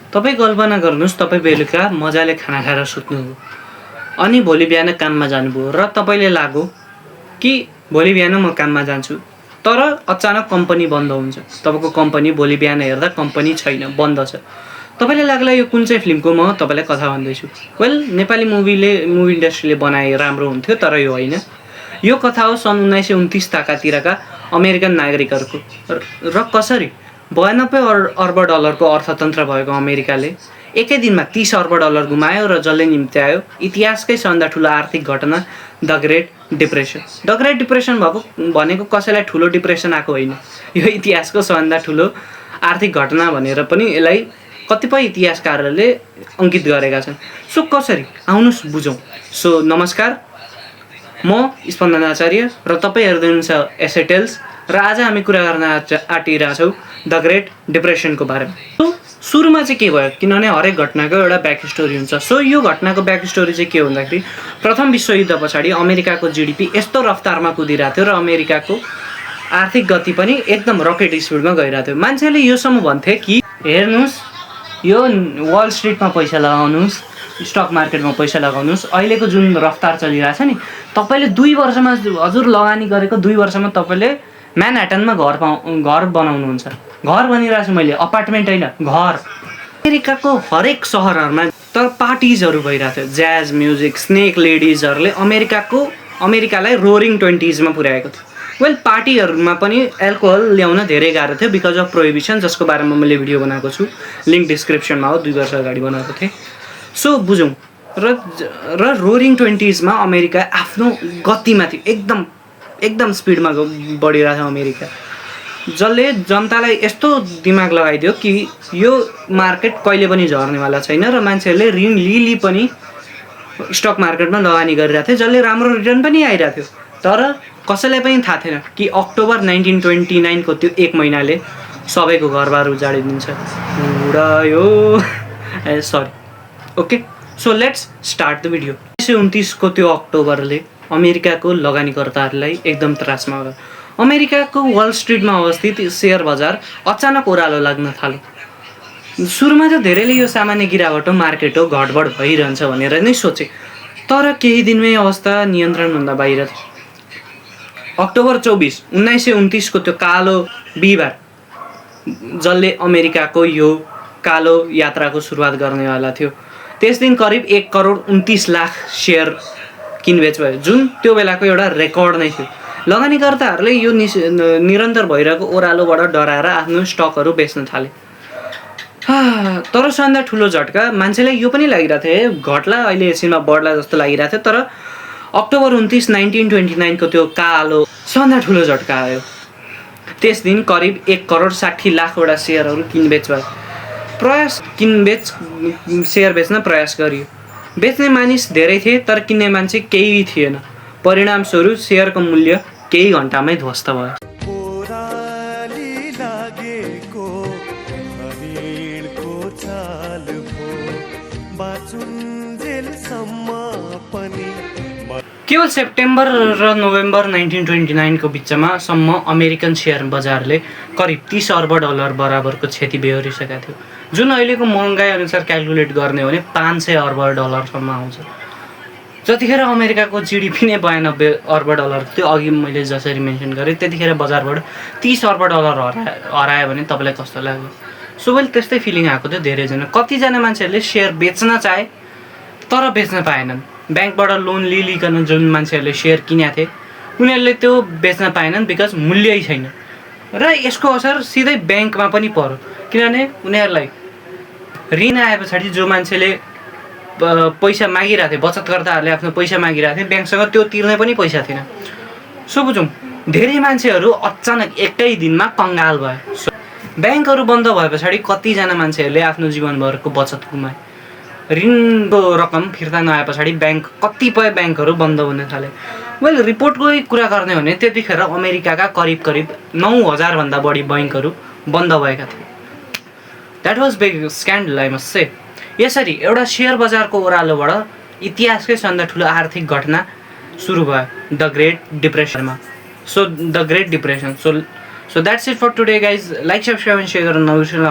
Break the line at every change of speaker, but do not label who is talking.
तपाईँ कल्पना गर्नुहोस्, तपाईँ बेलुका मजाले खाना खाएर सुत्नुभयो अनि भोलि बिहान काममा जानुभयो र तपाईँले लाग्यो कि भोलि बिहान म काममा जान्छु, तर अचानक कम्पनी बन्द हुन्छ। तपाईँको कम्पनी भोलि बिहान हेर्दा कम्पनी छैन, बन्द छ। तपाईँलाई लाग्ला यो कुन चाहिँ फिल्मको म तपाईँलाई कथा भन्दैछु। वेल, नेपाली मुभी इन्डस्ट्रीले बनाए राम्रो हुन्थ्यो, तर यो होइन। यो कथा हो सन् 1929 ताकातिरका अमेरिकन नागरिकहरूको र कसरी 92 अर्ब डलरको अर्थतन्त्र भएको अमेरिकाले एकै दिनमा 30 अर्ब डलर गुमायो र जसले निम्त्यायो इतिहासकै सबभन्दा ठुलो आर्थिक घटना the great depression. The great depression भनेको कसैलाई ठुलो डिप्रेसन आएको होइन, यो इतिहासको सबभन्दा ठुलो आर्थिक घटना भनेर पनि यसलाई कतिपय इतिहासकारहरूले अङ्कित गरेका छन्। सो कसरी, आउनुहोस् बुझौँ। सो नमस्कार, म स्पन्दन आचार्य र तपाईँ हेर्दै हुनुहुन्छ एसे टेल्स र आज हामी कुरा गर्न आँटिरहेछौँ द ग्रेट डिप्रेसनको बारेमा। सो सुरुमा चाहिँ के भयो, किनभने हरेक घटनाको एउटा ब्याक स्टोरी हुन्छ। सो यो घटनाको ब्याक स्टोरी चाहिँ के भन्दाखेरि प्रथम विश्वयुद्ध पछाडि अमेरिकाको जिडिपी यस्तो रफ्तारमा कुदिरहेको थियो र अमेरिकाको आर्थिक गति पनि एकदम रकेट स्पिडमा गइरहेको थियो। मान्छेले योसम्म भन्थे कि हेर्नुहोस्, यो वाल स्ट्रिटमा पैसा लगाउनुहोस्, स्टक मार्केटमा पैसा लगाउनुहोस्, अहिलेको जुन रफ्तार चलिरहेछ नि, तपाईँले 2 वर्षमा, हजुर लगानी गरेको 2 वर्षमा तपाईँले म्यानहट्टनमा घर बनाउनुहुन्छ। घर भनिरहेको छु मैले, अपार्टमेन्ट होइन, घर। अमेरिकाको हरेक सहरहरूमा तर पार्टिजहरू भइरहेको थियो। ज्याज म्युजिक, स्नेक लेडिजहरूले अमेरिकालाई रोरिङ 20s पुर्याएको थियो। वेल, पार्टीहरूमा पनि एल्कोहल ल्याउन धेरै गाह्रो थियो बिकज अफ प्रोहिबिसन, जसको बारेमा मैले भिडियो बनाएको छु, लिङ्क डिस्क्रिप्सनमा हो, 2 वर्ष अगाडि बनाएको थिएँ। सो बुझौँ, र रोरिङ 20s अमेरिका आफ्नो गतिमा थियो, एकदम स्पिडमा बढिरहेको थियो अमेरिका, जसले जनतालाई यस्तो दिमाग लगाइदियो कि यो मार्केट कहिले पनि झर्नेवाला छैन र मान्छेहरूले ऋण लिई पनि स्टक मार्केटमा लगानी गरिरहेको थियो, जसले राम्रो रिटर्न पनि आइरहेको थियो। तर कसैलाई पनि थाहा थिएन कि अक्टोबर 1929 को त्यो 1 महिनाले सबैको घरबार उजाडिदिन्छ। उडायो sorry, okay. So let's start the video. 1929 को त्यो अक्टोबरले अमेरिकाको लगानीकर्ताहरूलाई एकदम त्रासमा गयो। अमेरिकाको वाल स्ट्रिटमा अवस्थित सेयर बजार अचानक ओह्रालो लाग्न थाल्यो। सुरुमा त धेरैले यो सामान्य गिरावट हो, मार्केट हो, घटबड भइरहन्छ भनेर नै सोचे, तर केही दिनमै अवस्था नियन्त्रणभन्दा बाहिर थियो। अक्टोबर 24, 1929 को त्यो कालो बिहिबार, जसले अमेरिकाको यो कालो यात्राको सुरुवात गर्नेवाला थियो, त्यस दिन करिब 1,29,00,000 सेयर किनबेच भयो, जुन त्यो बेलाको एउटा रेकर्ड नै थियो। लगानीकर्ताहरूले यो निरन्तर भइरहेको ओह्रालोबाट डराएर आफ्नो स्टकहरू बेच्न थाले। तर सबभन्दा ठुलो झट्का मान्छेलाई यो पनि लागिरहेको थियो, घट्ला अहिले एकछिनमा बढ्ला जस्तो लागिरहेको थियो, तर अक्टोबर 29, 1929 को त्यो कालो सबभन्दा ठुलो झट्का आयो। त्यस दिन करिब 1,60,00,000 वटा सेयरहरू किनबेच भयो। सेयर बेच्न प्रयास गरियो। बेच्ने मानिस धेरै थिए तर किन्ने मान्छे केही थिएन। परिणामस्वरूप सेयरको मूल्य केही घन्टामै ध्वस्त भयो। केवल सेप्टेम्बर र नोभेम्बर 1929 को बिचमा सम्म अमेरिकन सेयर बजारले करिब 30 अर्ब डलर बराबरको क्षति बेहोरिसकेका थियो, जुन अहिलेको महँगाई अनुसार क्यालकुलेट गर्ने हो भने 500 अर्ब डलरसम्म आउँछ। जतिखेर अमेरिकाको जिडिपी नै 92 अर्ब डलर थियो, अघि मैले जसरी मेन्सन गरेँ, त्यतिखेर बजारबाट 30 अर्ब डलर हरायो भने तपाईँलाई कस्तो लाग्यो? सो वेल, त्यस्तै फिलिङ आएको थियो धेरैजना। कतिजना मान्छेहरूले सेयर बेच्न चाहे तर बेच्न पाएनन्। ब्याङ्कबाट लोन लिइकन जुन मान्छेहरूले सेयर किनेका थिए उनीहरूले त्यो बेच्न पाएनन् बिकज मूल्यै छैन। र यसको असर सिधै ब्याङ्कमा पनि पर्यो, किनभने उनीहरूलाई ऋण आए पछाडि जो मान्छेले पैसा मागिरहेको थियो, बचतकर्ताहरूले आफ्नो पैसा मागिरहेको थियो, ब्याङ्कसँग त्यो तिर्ने पनि पैसा थिएन। सो बुझौँ, धेरै मान्छेहरू अचानक एकै दिनमा कङ्गाल भए। ब्याङ्कहरू बन्द भए पछाडि कतिजना मान्छेहरूले आफ्नो जीवनभरको बचत गुमाए। ऋणको रकम फिर्ता नआए पछाडि कतिपय ब्याङ्कहरू बन्द हुन थाले। वेल, रिपोर्टकै कुरा गर्ने हो भने त्यतिखेर अमेरिकाका करिब 9,000 भन्दा बढी बैङ्कहरू बन्द भएका थिए। That was big scandal, I must say. यसरी एउटा सेयर बजारको ओह्रालोबाट इतिहासकै सबभन्दा ठुलो आर्थिक घटना सुरु भयो, द ग्रेट डिप्रेसनमा। So the great depression. So that's it for today guys. Like, subscribe and share गर्न नबिर्सनु।